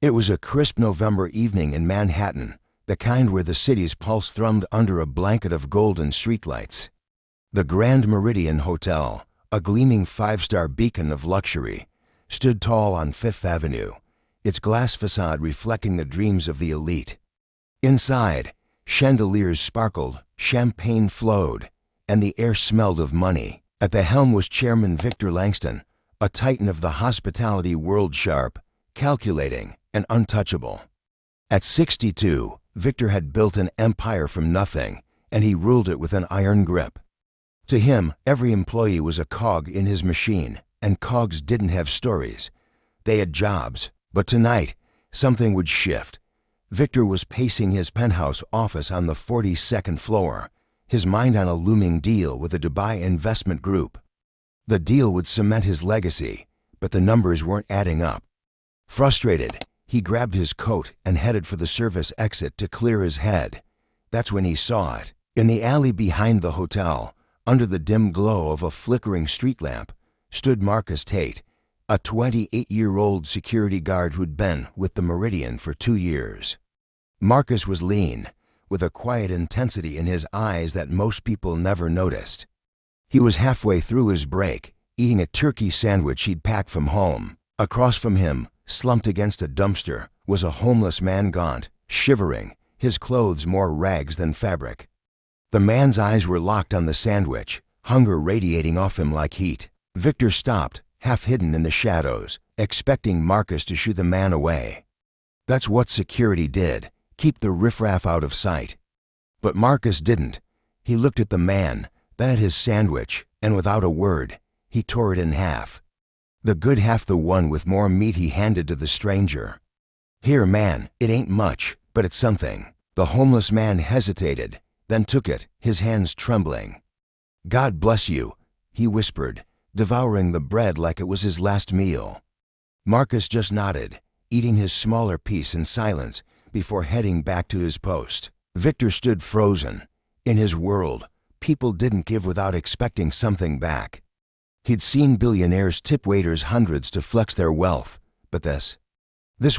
It was a crisp November evening in Manhattan, the kind where the city's pulse thrummed under a blanket of golden streetlights. The Grand Meridian Hotel, a gleaming five-star beacon of luxury, stood tall on Fifth Avenue, its glass facade reflecting the dreams of the elite. Inside, chandeliers sparkled, champagne flowed, and the air smelled of money. At the helm was Chairman Victor Langston, a titan of the hospitality world, sharp, calculating, and untouchable. At 62, Victor had built an empire from nothing, and he ruled it with an iron grip. To him, every employee was a cog in his machine, and cogs didn't have stories. They had jobs. But tonight, something would shift. Victor was pacing his penthouse office on the 42nd floor, his mind on a looming deal with a Dubai investment group. The deal would cement his legacy, but the numbers weren't adding up. Frustrated, he grabbed his coat and headed for the service exit to clear his head. That's when he saw it. In the alley behind the hotel, under the dim glow of a flickering street lamp, stood Marcus Tate, a 28-year-old security guard who'd been with the Meridian for 2 years. Marcus was lean, with a quiet intensity in his eyes that most people never noticed. He was halfway through his break, eating a turkey sandwich he'd packed from home. Across from him, slumped against a dumpster, was a homeless man, gaunt, shivering, his clothes more rags than fabric. The man's eyes were locked on the sandwich, hunger radiating off him like heat. Victor stopped, half hidden in the shadows, expecting Marcus to shoo the man away. That's what security did, keep the riffraff out of sight. But Marcus didn't. He looked at the man, then at his sandwich, and without a word, he tore it in half. The good half, the one with more meat, he handed to the stranger. "Here, man, it ain't much, but it's something." The homeless man hesitated, then took it, his hands trembling. "God bless you," he whispered, devouring the bread like it was his last meal. Marcus just nodded, eating his smaller piece in silence before heading back to his post. Victor stood frozen. In his world, people didn't give without expecting something back. He'd seen billionaires tip waiters hundreds to flex their wealth, but this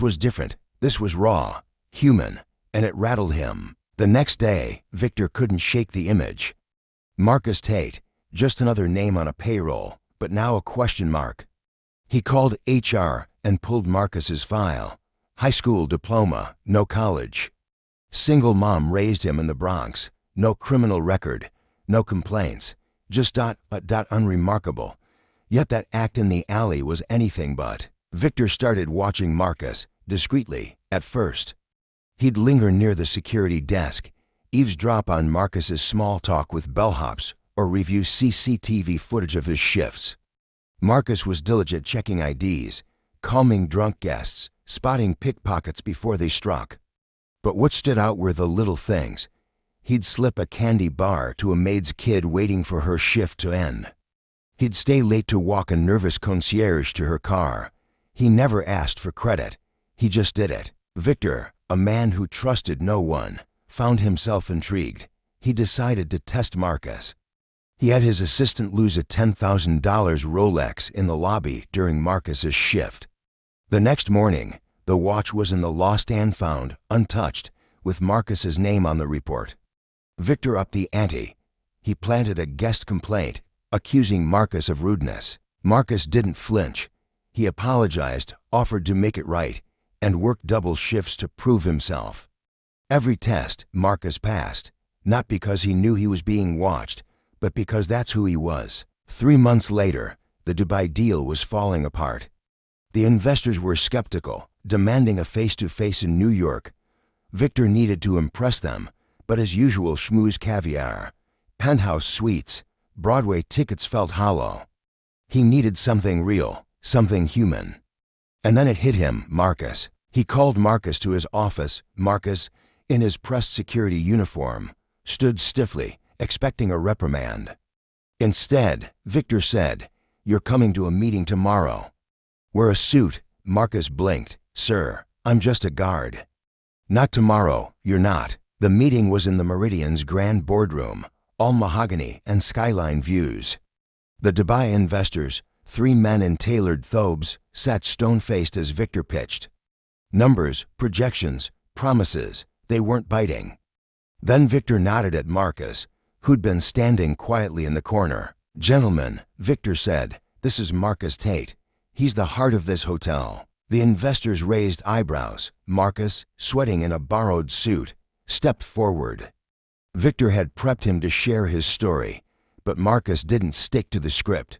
was different. This was raw, human, and it rattled him. The next day, Victor couldn't shake the image. Marcus Tate, just another name on a payroll, but now a question mark. He called HR and pulled Marcus's file. High school diploma, no college. Single mom raised him in the Bronx. No criminal record, no complaints, just unremarkable. Yet that act in the alley was anything but. Victor started watching Marcus, discreetly, at first. He'd linger near the security desk, eavesdrop on Marcus's small talk with bellhops, or review CCTV footage of his shifts. Marcus was diligent, checking IDs, calming drunk guests, spotting pickpockets before they struck. But what stood out were the little things. He'd slip a candy bar to a maid's kid waiting for her shift to end. He'd stay late to walk a nervous concierge to her car. He never asked for credit. He just did it. Victor, a man who trusted no one, found himself intrigued. He decided to test Marcus. He had his assistant lose a $10,000 Rolex in the lobby during Marcus's shift. The next morning, the watch was in the lost and found, untouched, with Marcus's name on the report. Victor upped the ante. He planted a guest complaint, accusing Marcus of rudeness. Marcus didn't flinch. He apologized, offered to make it right, and worked double shifts to prove himself. Every test Marcus passed, not because he knew he was being watched, but because that's who he was. 3 months later, the Dubai deal was falling apart. The investors were skeptical, demanding a face-to-face in New York. Victor needed to impress them, but as usual, schmooze caviar, penthouse suites, Broadway tickets felt hollow. He needed something real, something human. And then it hit him, Marcus. He called Marcus to his office. Marcus, in his pressed security uniform, stood stiffly, expecting a reprimand. Instead, Victor said, "You're coming to a meeting tomorrow." "Wear a suit." Marcus blinked. "Sir, I'm just a guard." "Not tomorrow, you're not." The meeting was in the Meridian's grand boardroom, all mahogany and skyline views. The Dubai investors, 3 men in tailored thobes, sat stone-faced as Victor pitched. Numbers, projections, promises, they weren't biting. Then Victor nodded at Marcus, who'd been standing quietly in the corner. "Gentlemen," Victor said, "this is Marcus Tate. He's the heart of this hotel." The investors raised eyebrows. Marcus, sweating in a borrowed suit, stepped forward. Victor had prepped him to share his story, but Marcus didn't stick to the script.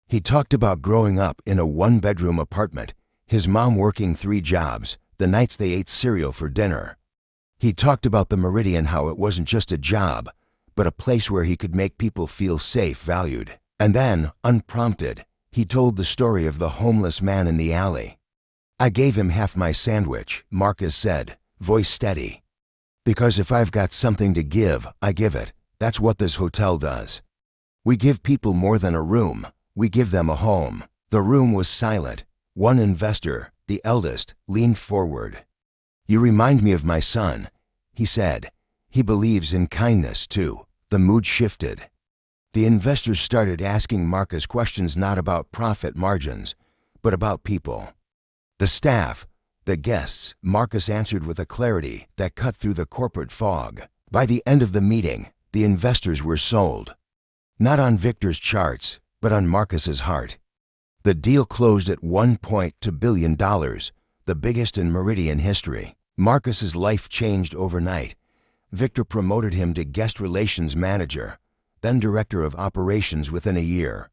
He talked about growing up in a one-bedroom apartment, his mom working 3 jobs, the nights they ate cereal for dinner. He talked about the Meridian, how it wasn't just a job, but a place where he could make people feel safe, valued. And then, unprompted, he told the story of the homeless man in the alley. "I gave him half my sandwich," Marcus said, voice steady. "Because if I've got something to give, I give it. That's what this hotel does. We give people more than a room. We give them a home." The room was silent. One investor, the eldest, leaned forward. "You remind me of my son," he said. "He believes in kindness, too." The mood shifted. The investors started asking Marcus questions not about profit margins, but about people. The staff, the guests, Marcus answered with a clarity that cut through the corporate fog. By the end of the meeting, the investors were sold. Not on Victor's charts, but on Marcus's heart. The deal closed at $1.2 billion, the biggest in Meridian history. Marcus's life changed overnight. Victor promoted him to guest relations manager, then director of operations within a year.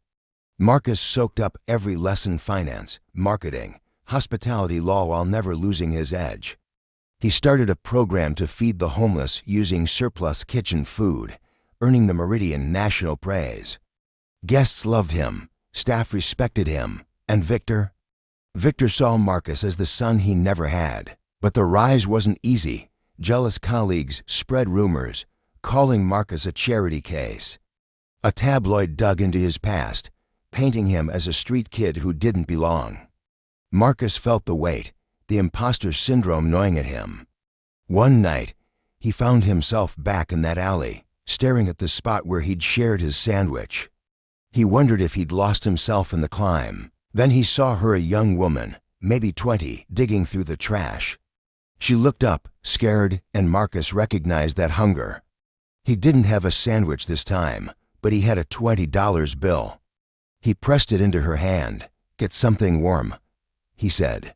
Marcus soaked up every lesson: finance, marketing, hospitality, law, while never losing his edge. He started a program to feed the homeless using surplus kitchen food, earning the Meridian national praise. Guests loved him, staff respected him, and Victor saw Marcus as the son he never had. But the rise wasn't easy. Jealous colleagues spread rumors, calling Marcus a charity case. A tabloid dug into his past, painting him as a street kid who didn't belong. Marcus felt the weight, the imposter syndrome gnawing at him. One night, he found himself back in that alley, staring at the spot where he'd shared his sandwich. He wondered if he'd lost himself in the climb. Then he saw her, a young woman, maybe 20, digging through the trash. She looked up, scared, and Marcus recognized that hunger. He didn't have a sandwich this time, but he had a $20 bill. He pressed it into her hand. "Get something warm," he said.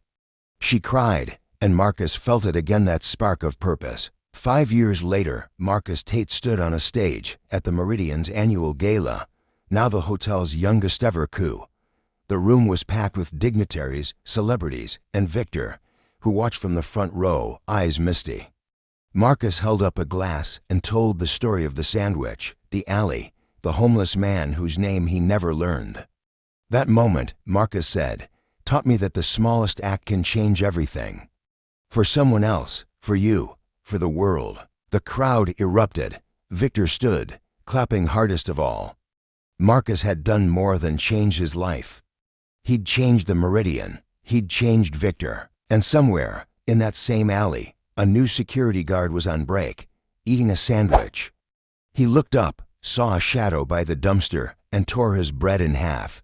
She cried, and Marcus felt it again, that spark of purpose. 5 years later, Marcus Tate stood on a stage at the Meridian's annual gala, now the hotel's youngest ever coup. The room was packed with dignitaries, celebrities, and Victor, who watched from the front row, eyes misty. Marcus held up a glass and told the story of the sandwich, the alley, the homeless man whose name he never learned. "That moment," Marcus said, "taught me that the smallest act can change everything. For someone else, for you, for the world." The crowd erupted. Victor stood, clapping hardest of all. Marcus had done more than change his life. He'd changed the Meridian. He'd changed Victor. And somewhere, in that same alley, a new security guard was on break, eating a sandwich. He looked up, saw a shadow by the dumpster, and tore his bread in half.